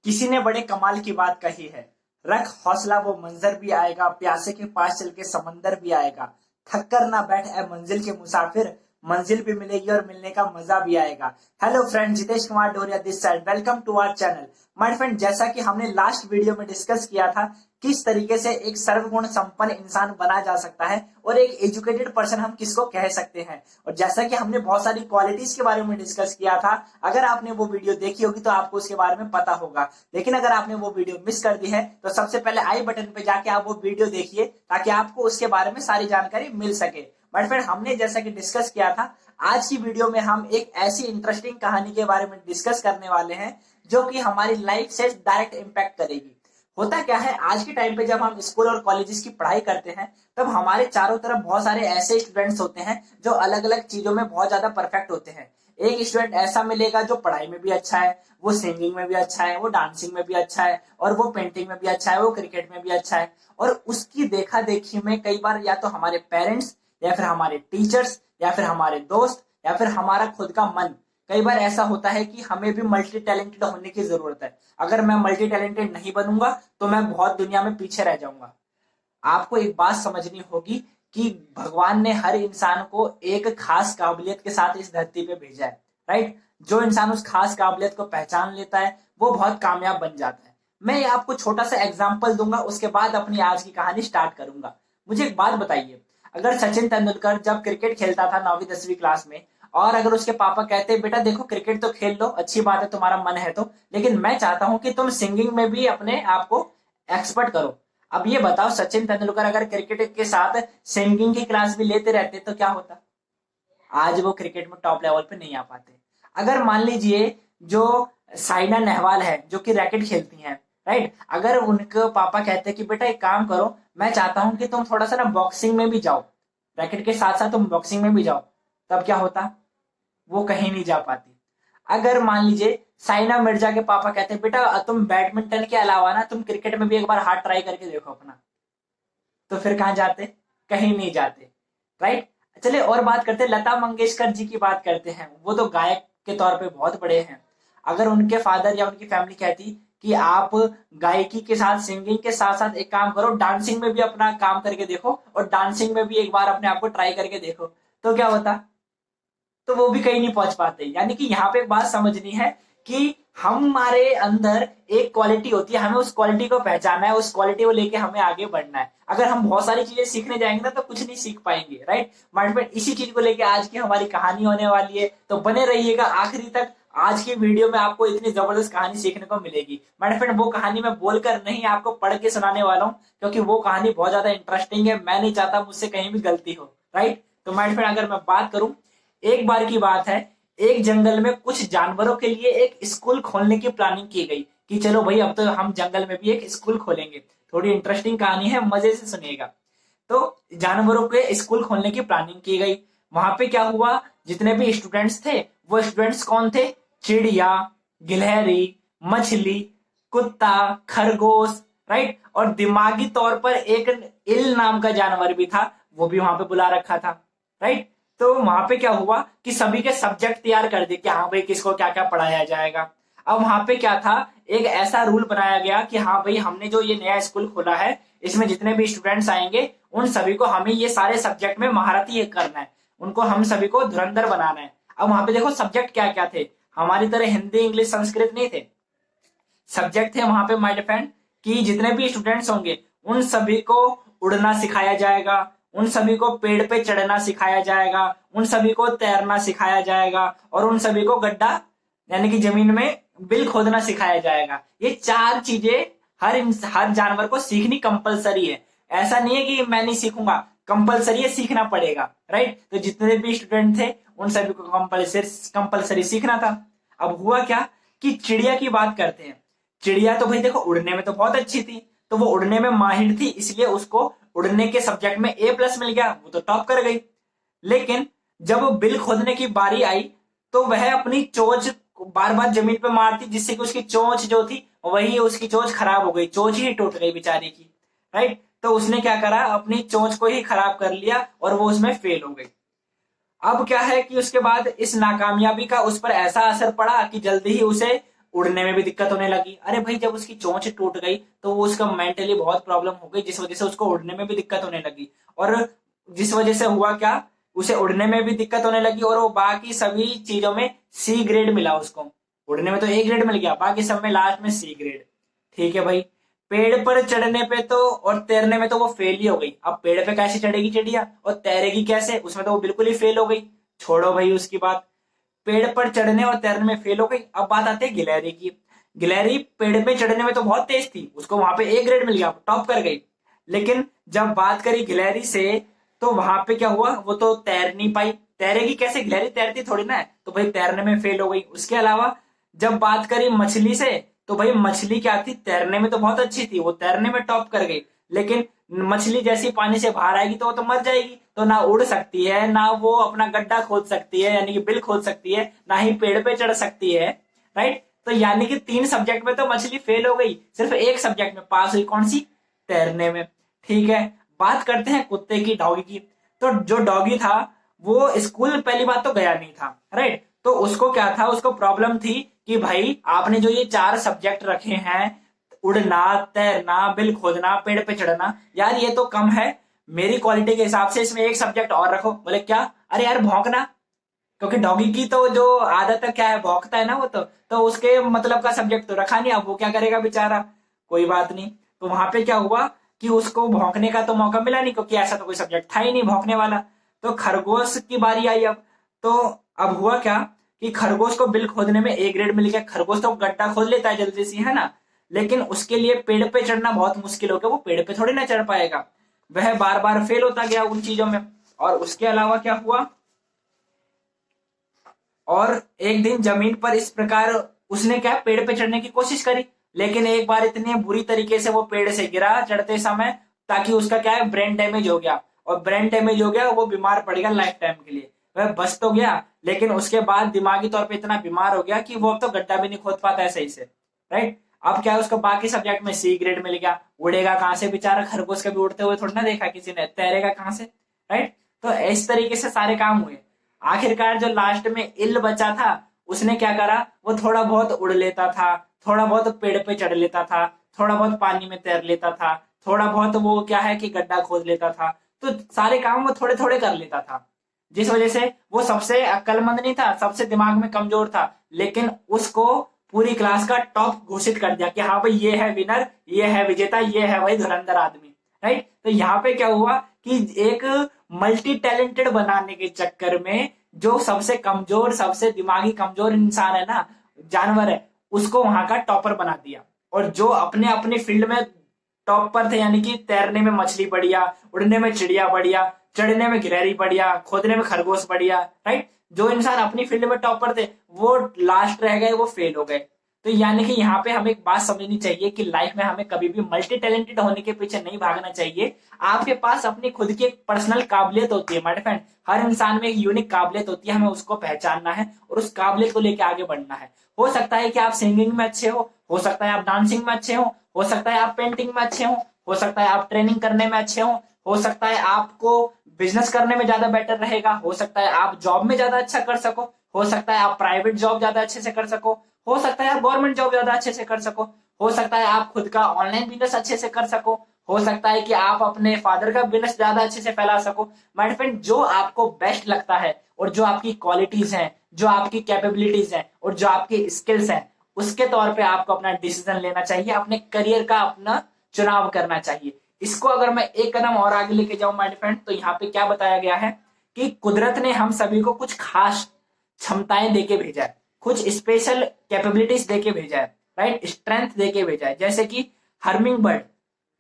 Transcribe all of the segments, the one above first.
किसी ने बड़े कमाल की बात कही है। रख हौसला वो मंजर भी आएगा, प्यासे के पास चल के समंदर भी आएगा। थक कर ना बैठ ए मंजिल के मुसाफिर, मंजिल भी मिलेगी और मिलने का मजा भी आएगा। Hello friend, Jitesh Kumar Doriya this side, welcome to our channel. My friend, जैसा कि हमने लास्ट वीडियो में डिस्कस किया था किस तरीके से एक सर्वगुण संपन्न इंसान बना जा सकता है और एक एजुकेटेड पर्सन हम किसको कह सकते हैं, और जैसा कि हमने बहुत सारी क्वालिटीज के बारे में डिस्कस किया था, अगर आपने वो वीडियो देखी होगी तो आपको उसके बारे में पता होगा। लेकिन अगर आपने वो वीडियो मिस कर दी है तो सबसे पहले आई बटन पे जाके आप वो वीडियो देखिए ताकि आपको उसके बारे में सारी जानकारी मिल सके। बट फ्रेंड, हमने जैसा कि डिस्कस किया था, आज की वीडियो में हम एक ऐसी इंटरेस्टिंग कहानी के बारे में डिस्कस करने वाले हैं जो कि हमारी लाइफ से डायरेक्ट इंपैक्ट करेगी। होता क्या है, आज के टाइम पे जब हम स्कूल और कॉलेजेस की पढ़ाई करते हैं तब हमारे चारों तरफ बहुत सारे ऐसे स्टूडेंट्स होते हैं जो अलग अलग चीजों में बहुत ज्यादा परफेक्ट होते हैं। एक स्टूडेंट ऐसा मिलेगा जो पढ़ाई में भी अच्छा है, वो सिंगिंग में भी अच्छा है, वो डांसिंग में भी अच्छा है, और वो पेंटिंग में भी अच्छा है, वो क्रिकेट में भी अच्छा है। और उसकी देखा देखी में कई बार या तो हमारे पेरेंट्स या फिर हमारे टीचर्स या फिर हमारे दोस्त या फिर हमारा खुद का मन, कई बार ऐसा होता है कि हमें भी मल्टी टैलेंटेड होने की जरूरत है। अगर मैं मल्टी टैलेंटेड नहीं बनूंगा तो मैं बहुत दुनिया में पीछे रह जाऊंगा। आपको एक बात समझनी होगी कि भगवान ने हर इंसान को एक खास काबिलियत के साथ इस धरती पे भेजा है, राइट। जो इंसान उस खास काबिलियत को पहचान लेता है वो बहुत कामयाब बन जाता है। मैं आपको छोटा सा एग्जाम्पल दूंगा, उसके बाद अपनी आज की कहानी स्टार्ट करूंगा। मुझे एक बात बताइए, अगर सचिन तेंदुलकर जब क्रिकेट खेलता था 9वीं 10वीं क्लास में, और अगर उसके पापा कहते बेटा देखो क्रिकेट तो खेल लो, अच्छी बात है तुम्हारा मन है तो, लेकिन मैं चाहता हूं कि तुम सिंगिंग में भी अपने आप को एक्सपर्ट करो। अब ये बताओ, सचिन तेंदुलकर अगर क्रिकेट के साथ सिंगिंग की क्लास भी लेते रहते तो क्या होता? आज वो क्रिकेट में टॉप लेवल पे नहीं आ पाते। अगर मान लीजिए जो साइना नेहवाल है जो कि रैकेट खेलती हैं, राइट, अगर उनके पापा कहते कि बेटा एक काम करो, मैं चाहता हूं कि तुम थोड़ा सा ना बॉक्सिंग में भी जाओ, रैकेट के साथ साथ तुम बॉक्सिंग में भी जाओ, तब क्या होता? वो कहीं नहीं जा पाती। अगर मान लीजिए साइना मिर्जा के पापा कहते बेटा तुम बैडमिंटन के अलावा ना तुम क्रिकेट में भी एक बार हाथ ट्राई करके देखो अपना, तो फिर कहां जाते? कहीं नहीं जाते, राइट। चलिए और बात करते हैं, लता मंगेशकर जी की बात करते हैं। वो तो गायक के तौर पे बहुत बड़े हैं। अगर उनके फादर या उनकी फैमिली कहती कि आप गायकी के साथ सिंगिंग के साथ साथ एक काम करो, डांसिंग में भी अपना काम करके देखो और डांसिंग में भी एक बार अपने आप को ट्राई करके देखो, तो क्या होता? तो वो भी कहीं नहीं पहुंच पाते। यानी कि यहाँ पे एक बात समझनी है कि हमारे अंदर एक क्वालिटी होती है, हमें उस क्वालिटी को पहचानना है, उस क्वालिटी को लेके हमें आगे बढ़ना है। अगर हम बहुत सारी चीजें सीखने जाएंगे ना तो कुछ नहीं सीख पाएंगे, राइट। माइंड फ्रेंड, इसी चीज को लेके आज की हमारी कहानी होने वाली है, तो बने रहिएगा आखिरी तक। आज की वीडियो में आपको इतनी जबरदस्त कहानी सीखने को मिलेगी। माइंड फ्रेंड, वो कहानी मैं बोलकर नहीं आपको पढ़ के सुनाने वाला हूँ, क्योंकि वो कहानी बहुत ज्यादा इंटरेस्टिंग है। मैं नहीं चाहता मुझसे कहीं भी गलती हो, राइट। तो माइंड फ्रेंड, अगर मैं बात करूं, एक बार की बात है, एक जंगल में कुछ जानवरों के लिए एक स्कूल खोलने की प्लानिंग की गई कि चलो भाई अब तो हम जंगल में भी एक स्कूल खोलेंगे। थोड़ी इंटरेस्टिंग कहानी है, मजे से सुनिएगा। तो जानवरों के स्कूल खोलने की प्लानिंग की गई। वहां पे क्या हुआ, जितने भी स्टूडेंट्स थे वो स्टूडेंट्स कौन थे? चिड़िया, गिलहरी, मछली, कुत्ता, खरगोश, राइट, और दिमागी तौर पर एक इल नाम का जानवर भी था, वो भी वहां पे बुला रखा था, राइट। तो वहां पे क्या हुआ कि सभी के सब्जेक्ट तैयार कर दिए कि हाँ भाई किसको क्या क्या पढ़ाया जाएगा। अब वहां पे क्या था, एक ऐसा रूल बनाया गया कि हाँ भाई हमने जो ये नया स्कूल खोला है इसमें जितने भी स्टूडेंट्स आएंगे उन सभी को हमें ये सारे सब्जेक्ट में महारथी करना है, उनको हम सभी को धुरंधर बनाना है। अब वहां पे देखो सब्जेक्ट क्या क्या थे, हमारी तरह हिंदी इंग्लिश संस्कृत नहीं थे। सब्जेक्ट थे वहां पे माय फ्रेंड कि जितने भी स्टूडेंट्स होंगे उन सभी को उड़ना सिखाया जाएगा, उन सभी को पेड़ पे चढ़ना सिखाया जाएगा, उन सभी को तैरना सिखाया जाएगा, और उन सभी को गड्ढा यानी कि जमीन में बिल खोदना सिखाया जाएगा। ये चार चीजें हर जानवर को सीखनी कंपलसरी है। ऐसा नहीं है कि मैं नहीं सीखूंगा, कंपलसरी है, सीखना पड़ेगा, राइट। तो जितने भी स्टूडेंट थे उन सभी को कंपलसरी सीखना था। अब हुआ क्या कि चिड़िया की बात करते हैं। चिड़िया तो भाई देखो उड़ने में तो बहुत अच्छी थी, तो वो उड़ने में माहिर थी, इसलिए उसको उड़ने के सब्जेक्ट में A+ मिल गया, वो तो टॉप कर गई। लेकिन जब वो बिल खोदने की बारी आई तो वह अपनी चोंच बार बार जमीन पे मारती, जिससे कि उसकी चोंच जो थी वही उसकी चोंच खराब हो गई, चोंच ही टूट गई बेचारी की, राइट। तो उसने क्या करा, अपनी चोंच को ही खराब कर लिया और वो उसमें फेल हो गई। अब क्या है कि उसके बाद इस नाकामयाबी का उस पर ऐसा असर पड़ा कि जल्दी ही उसे उड़ने में भी दिक्कत होने लगी। अरे भाई, जब उसकी चोंच टूट गई तो वो उसका मेंटली बहुत प्रॉब्लम हो गई, जिस वजह से उसको उड़ने में भी दिक्कत होने लगी। और जिस वजह से हुआ क्या, उसे उड़ने में भी दिक्कत होने लगी और वो बाकी सभी चीजों में सी ग्रेड मिला उसको। उड़ने में तो ए ग्रेड मिल गया, बाकी सब में लास्ट में सी ग्रेड। ठीक है भाई, पेड़ पर चढ़ने पे तो और तैरने में तो वो फेल ही हो गई। अब पेड़ पे कैसे चढ़ेगी चिड़िया और तैरेगी कैसे, उसमें तो वो बिल्कुल ही फेल हो गई। छोड़ो भाई उसकी बात, पेड़ पर चढ़ने और तैरने में फेल हो गई। अब बात आती है गिलहरी की। गिलहरी पेड़ पे चढ़ने में तो बहुत तेज थी, उसको वहां पे ए ग्रेड मिल गया, टॉप कर गई। लेकिन जब बात करी गिलहरी से तो वहां पे क्या हुआ, वो तो तैर नहीं पाई। तैरेगी कैसे, गिलहरी तैरती थोड़ी ना है, तो भाई तैरने में फेल हो गई। उसके अलावा जब बात करी मछली से तो भाई मछली क्या थी, तैरने में तो बहुत अच्छी थी, वो तैरने में टॉप कर गई। लेकिन मछली जैसी पानी से बाहर आएगी तो वो तो मर जाएगी, तो ना उड़ सकती है, ना वो अपना गड्ढा खोद सकती है यानी कि बिल खोद सकती है, ना ही पेड़ पे चढ़ सकती है। राइट, तो यानी कि 3 सब्जेक्ट में तो मछली फेल हो गई, सिर्फ एक सब्जेक्ट में पास हुई, कौन सी, तैरने में। ठीक है, बात करते हैं कुत्ते की, डॉगी की। तो जो डॉगी था वो स्कूल पहली बात तो गया नहीं था। राइट, तो उसको क्या था, उसको प्रॉब्लम थी कि भाई आपने जो ये 4 सब्जेक्ट रखे हैं, उड़ना, तैरना, बिल खोदना, पेड़ पे चढ़ना, यार ये तो कम है, मेरी क्वालिटी के हिसाब से इसमें एक सब्जेक्ट और रखो। बोले क्या, अरे यार भौंकना, क्योंकि डॉगी की तो जो आदत है क्या है, भौंकता है ना वो तो उसके मतलब का सब्जेक्ट तो रखा नहीं, अब वो क्या करेगा बेचारा। कोई बात नहीं, तो वहां पे क्या हुआ कि उसको भौंकने का तो मौका मिला नहीं, क्योंकि ऐसा तो कोई सब्जेक्ट था ही नहीं भौंकने वाला। तो खरगोश की बारी आई अब। तो अब हुआ क्या कि खरगोश को बिल खोदने में ए ग्रेड मिल गया। खरगोश तो गड्ढा खोद लेता है जल्दी से, है ना, लेकिन उसके लिए पेड़ पे चढ़ना बहुत मुश्किल हो गया, वो पेड़ पे थोड़ी ना चढ़ पाएगा। वह बार बार फेल होता गया उन चीजों में। और उसके अलावा क्या हुआ, और एक दिन जमीन पर इस प्रकार उसने क्या, पेड़ पे चढ़ने की कोशिश करी, लेकिन एक बार इतने बुरी तरीके से वो पेड़ से गिरा चढ़ते समय, ताकि उसका क्या है, ब्रेन डैमेज हो गया। और ब्रेन डैमेज हो गया, वो बीमार पड़ गया लाइफ टाइम के लिए। वह बच तो गया, लेकिन उसके बाद दिमागी तौर पे इतना बीमार हो गया कि वो अब तो गड्ढा भी नहीं खोद पाता है सही से। राइट, अब क्या है, उसको बाकी सब्जेक्ट में सी ग्रेड मिल गया। उड़ेगा कहां से बेचारा, खरगोश कभी उड़ते हुए थोड़ा ना देखा किसी ने, तैरेगा कहां से। राइट, तो इस तरीके से सारे काम हुए। आखिरकार जो लास्ट में इल्ल बचा था, उसने क्या करा, वो थोड़ा बहुत उड़ लेता था, थोड़ा बहुत पेड़ पे चढ़ लेता था, थोड़ा बहुत पानी में तैर लेता था, थोड़ा बहुत वो क्या है कि गड्ढा खोद लेता था। तो सारे काम वो थोड़े थोड़े कर लेता था, जिस वजह से वो सबसे अक्लमंद नहीं था, सबसे दिमाग में कमजोर था। लेकिन उसको पूरी क्लास का टॉप घोषित कर दिया कि हाँ भाई ये है विनर, ये है विजेता, ये है भाई धुरंधर आदमी। राइट, तो यहाँ पे क्या हुआ कि एक मल्टी टैलेंटेड बनाने के चक्कर में जो सबसे कमजोर, सबसे दिमागी कमजोर इंसान है ना, जानवर है, उसको वहां का टॉपर बना दिया। और जो अपने अपने फील्ड में टॉप पर थे, यानी कि तैरने में मछली बढ़िया, उड़ने में चिड़िया बढ़िया, चढ़ने में गिलहरी बढ़िया, खोदने में खरगोश बढ़िया। राइट, जो इंसान अपनी फील्ड में टॉपर थे वो लास्ट रह गए, वो फेल हो गए। तो यानी कि यहाँ पे हमें एक बात समझनी चाहिए कि लाइफ में हमें कभी भी मल्टी टैलेंटेड होने के पीछे नहीं भागना चाहिए। आपके पास अपनी खुद की एक पर्सनल काबिलियत होती है माय फ्रेंड, हर इंसान में एक यूनिक काबिलियत होती है, हमें उसको पहचानना है और उस काबिलियत को लेकर आगे बढ़ना है। हो सकता है कि आप सिंगिंग में अच्छे हो सकता है आप डांसिंग में अच्छे हो सकता है आप पेंटिंग में अच्छे हो सकता है आप ट्रेनिंग करने में अच्छे हो सकता है आपको बिजनेस करने में ज्यादा बेटर रहेगा, हो सकता है आप जॉब में ज्यादा अच्छा कर सको, हो सकता है आप प्राइवेट जॉब ज्यादा अच्छे से कर सको, हो सकता है आप गवर्नमेंट जॉब ज्यादा अच्छे से कर सको, हो सकता है आप खुद का ऑनलाइन बिजनेस अच्छे से कर सको, हो सकता है कि आप अपने फादर का बिजनेस ज्यादा अच्छे से फैला सको। माय फ्रेंड, जो आपको बेस्ट लगता है और जो आपकी क्वालिटीज हैं, जो आपकी कैपेबिलिटीज हैं और जो आपकी स्किल्स हैं, उसके तौर पे आपको अपना डिसीजन लेना चाहिए, अपने करियर का अपना चुनाव करना चाहिए। इसको अगर मैं एक कदम और आगे लेके जाऊं माय फ्रेंड, तो यहाँ पे क्या बताया गया है कि कुदरत ने हम सभी को कुछ खास क्षमताएं देके भेजा है, कुछ स्पेशल कैपेबिलिटीज देके भेजा है, राइट, स्ट्रेंथ देके भेजा है। जैसे कि हर्मिंग बर्ड,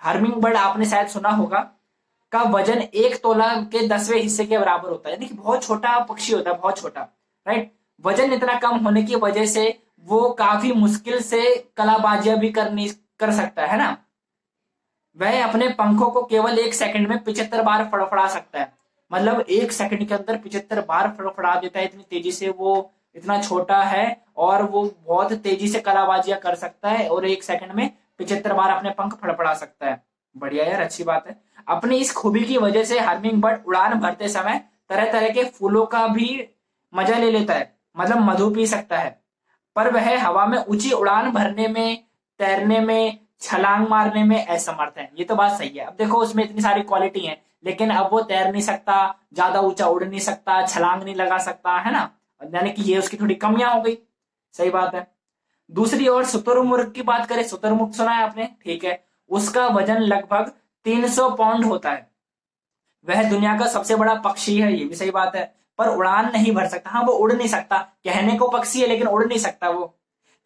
हर्मिंग बर्ड आपने शायद सुना होगा, का वजन 1 तोला के 10वें हिस्से के बराबर होता है, यानी कि बहुत छोटा पक्षी होता है, बहुत छोटा। राइट, वजन इतना कम होने की वजह से वो काफी मुश्किल से कलाबाजियां भी कर सकता है ना। वह अपने पंखों को केवल 1 सेकंड में 75 बार फड़फड़ा सकता है, मतलब 1 सेकंड के अंदर 75 बार फड़फड़ा देता है, इतनी तेजी से वो इतना छोटा है और वो बहुत तेजी से कलाबाजियां कर सकता है और 1 सेकंड में 75 बार अपने पंख फड़फड़ा सकता है। बढ़िया यार, अच्छी बात है। अपनी इस खूबी की वजह से हर्मिंग बर्ड उड़ान भरते समय तरह तरह के फूलों का भी मजा ले लेता है, मतलब मधु पी सकता है। पर वह हवा में ऊंची उड़ान भरने में, तैरने में, छलांग मारने में असमर्थ है। ये तो बात सही है। अब देखो उसमें इतनी सारी क्वालिटी है, लेकिन अब वो तैर नहीं सकता, ज्यादा ऊंचा उड़ नहीं सकता, छलांग नहीं लगा सकता, है ना, यानी कि ये उसकी थोड़ी कमियां हो गई। सही बात है। दूसरी ओर शुतुरमुर्ग की बात करें, शुतुरमुर्ग सुना है आपने, ठीक है, उसका वजन लगभग 300 पाउंड होता है। वह दुनिया का सबसे बड़ा पक्षी है, ये भी सही बात है, पर उड़ान नहीं भर सकता। हाँ, वो उड़ नहीं सकता, कहने को पक्षी है लेकिन उड़ नहीं सकता वो।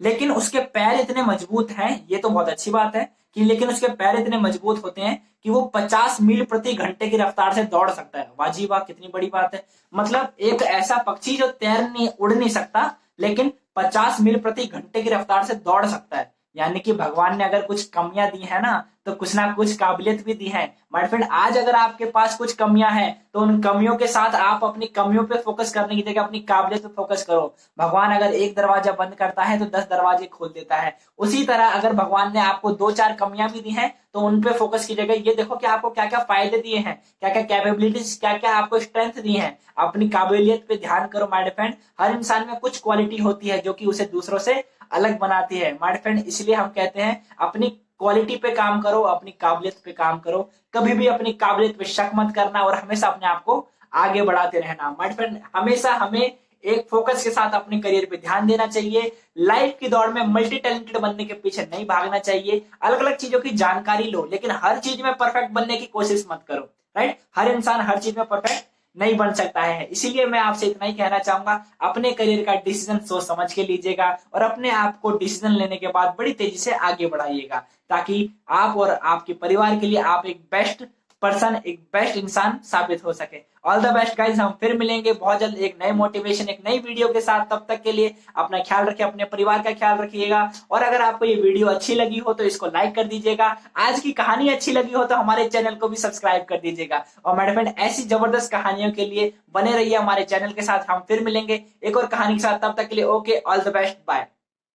लेकिन उसके पैर इतने मजबूत हैं, ये तो बहुत अच्छी बात है कि लेकिन उसके पैर इतने मजबूत होते हैं कि वो 50 मील प्रति घंटे की रफ्तार से दौड़ सकता है। वाह वाह, कितनी बड़ी बात है। मतलब एक ऐसा पक्षी जो तैर नहीं, उड़ नहीं सकता, लेकिन 50 मील प्रति घंटे की रफ्तार से दौड़ सकता है। यानी कि भगवान ने अगर कुछ कमियां दी है ना, तो कुछ ना कुछ काबिलियत भी दी है। माय फ्रेंड, आज अगर आपके पास कुछ कमियां हैं तो उन कमियों के साथ आप अपनी कमियों पे फोकस करने की जगह अपनी काबिलियत पे फोकस करो। भगवान अगर एक दरवाजा बंद करता है तो 10 दरवाजे खोल देता है। उसी तरह अगर भगवान ने आपको 2-4 कमियां भी दी हैं तो उन पे फोकस की जगह ये देखो कि आपको क्या क्या फायदे दिए हैं, क्या क्या कैपेबिलिटीज, क्या क्या आपको स्ट्रेंथ दी है। अपनी काबिलियत पे ध्यान करो माय फ्रेंड। हर इंसान में कुछ क्वालिटी होती है जो कि उसे दूसरों से अलग बनाती है माय फ्रेंड। इसलिए हम कहते हैं अपनी क्वालिटी पे काम करो, अपनी काबिलियत पे काम करो। कभी भी अपनी काबिलियत पे शक मत करना और हमेशा अपने आप को आगे बढ़ाते रहना माय फ्रेंड। हमेशा हमें एक फोकस के साथ अपने करियर पे ध्यान देना चाहिए। लाइफ की दौड़ में मल्टी टैलेंटेड बनने के पीछे नहीं भागना चाहिए। अलग अलग चीजों की जानकारी लो, लेकिन हर चीज में परफेक्ट बनने की कोशिश मत करो। राइट, हर इंसान हर चीज में परफेक्ट नहीं बन सकता है। इसीलिए मैं आपसे इतना ही कहना चाहूंगा, अपने करियर का डिसीजन सोच समझ के लीजिएगा और अपने आप को डिसीजन लेने के बाद बड़ी तेजी से आगे बढ़ाइएगा, ताकि आप और आपके परिवार के लिए आप एक बेस्ट पर्सन, एक बेस्ट इंसान साबित हो सके। ऑल द बेस्ट गाइज, हम फिर मिलेंगे बहुत जल्द एक नए मोटिवेशन, एक नई वीडियो के साथ। तब तक के लिए अपना ख्याल रखिए, अपने परिवार का ख्याल रखिएगा। और अगर आपको ये वीडियो अच्छी लगी हो तो इसको लाइक कर दीजिएगा। आज की कहानी अच्छी लगी हो तो हमारे चैनल को भी सब्सक्राइब कर दीजिएगा। और मेरे फ्रेंड, ऐसी जबरदस्त कहानियों के लिए बने रहिए हमारे चैनल के साथ। हम फिर मिलेंगे एक और कहानी के साथ। तब तक के लिए okay, all the best, bye.